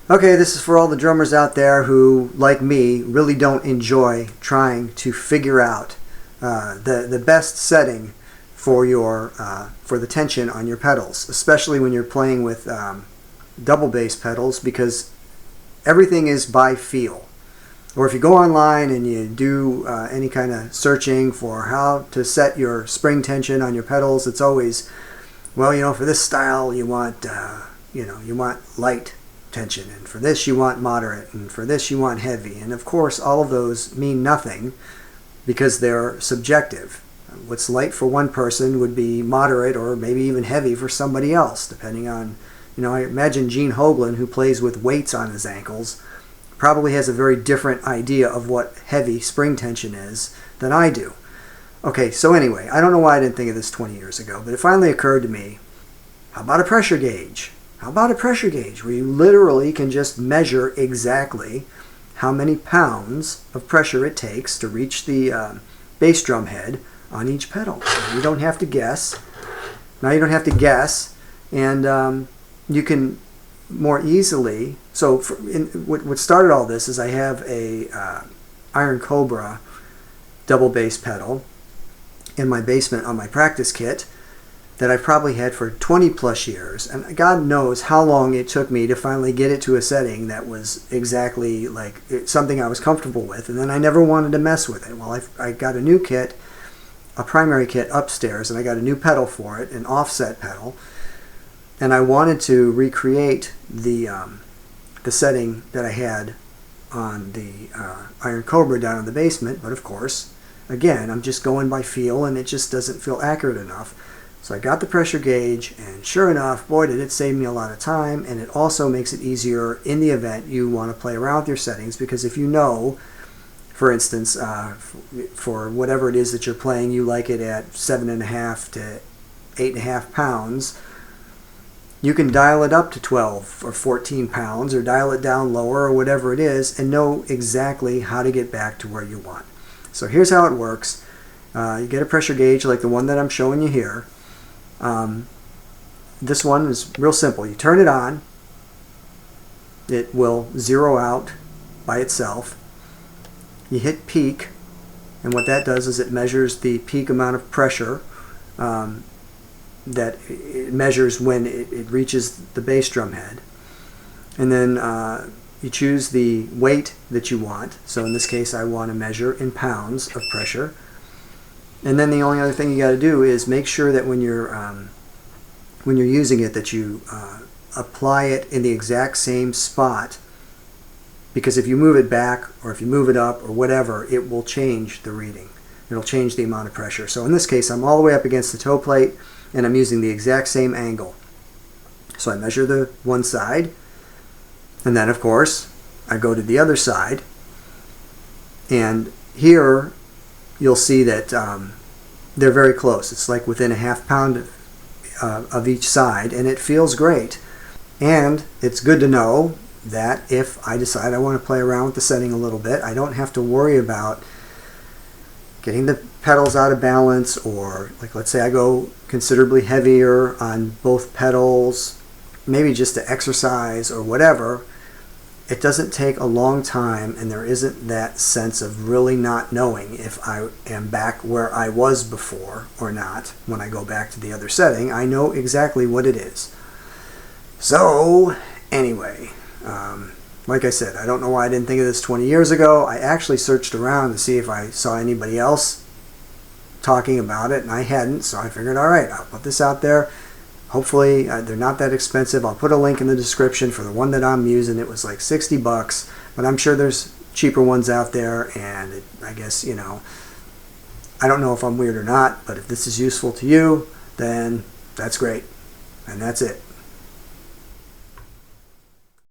Okay, this is for all the drummers out there who, like me, really don't enjoy trying to figure out the best setting for your for the tension on your pedals, especially when you're playing with double bass pedals, because everything is by feel. Or if you go online and you do any kind of searching for how to set your spring tension on your pedals, it's always, well, for this style you want you want light tension, and for this you want moderate, and for this you want heavy, and of course all of those mean nothing because they're subjective. What's light for one person would be moderate or maybe even heavy for somebody else, depending on, I imagine Gene Hoglan, who plays with weights on his ankles, probably has a very different idea of what heavy spring tension is than I do. Okay, so anyway, I don't know why I didn't think of this 20 years ago, but it finally occurred to me, how about a pressure gauge? How about a pressure gauge where you literally can just measure exactly how many pounds of pressure it takes to reach the bass drum head on each pedal? You don't have to guess. Now you don't have to guess, and you can more easily. So what started all this is I have a Iron Cobra double bass pedal in my basement on my practice kit that I've probably had for 20 plus years, and God knows how long it took me to finally get it to a setting that was exactly like something I was comfortable with, and then I never wanted to mess with it. Well, I got a new kit, a primary kit upstairs, and I got a new pedal for it, an offset pedal, and I wanted to recreate the setting that I had on the Iron Cobra down in the basement, but of course, again, I'm just going by feel, and it just doesn't feel accurate enough. So I got the pressure gauge, and sure enough, boy, did it save me a lot of time, and it also makes it easier in the event you want to play around with your settings, because if you know, for instance, for whatever it is that you're playing, you like it at 7.5 to 8.5 pounds, you can dial it up to 12 or 14 pounds, or dial it down lower, or whatever it is, and know exactly how to get back to where you want. So here's how it works. You get a pressure gauge like the one that I'm showing you here. This one is real simple. You turn it on, it will zero out by itself. You hit peak, and what that does is it measures the peak amount of pressure that it measures when it reaches the bass drum head. And then you choose the weight that you want. So in this case I want to measure in pounds of pressure. And then the only other thing you got to do is make sure that when you're using it, that you apply it in the exact same spot, because if you move it back or if you move it up or whatever, it will change the reading. It'll change the amount of pressure. So in this case, I'm all the way up against the toe plate, and I'm using the exact same angle. So I measure the one side, and then of course I go to the other side, and here you'll see that they're very close. It's like within a half pound of each side, and it feels great. And it's good to know that if I decide I want to play around with the setting a little bit, I don't have to worry about getting the pedals out of balance, or like let's say I go considerably heavier on both pedals, maybe just to exercise or whatever. It doesn't take a long time, and there isn't that sense of really not knowing if I am back where I was before or not. When I go back to the other setting, I know exactly what it is. So anyway, like I said, I don't know why I didn't think of this 20 years ago. I actually searched around to see if I saw anybody else talking about it, and I hadn't, so I figured, all right, I'll put this out there. Hopefully they're not that expensive. I'll put a link in the description for the one that I'm using. It was like $60, but I'm sure there's cheaper ones out there, and I guess, I don't know if I'm weird or not, but if this is useful to you, then that's great. And that's it.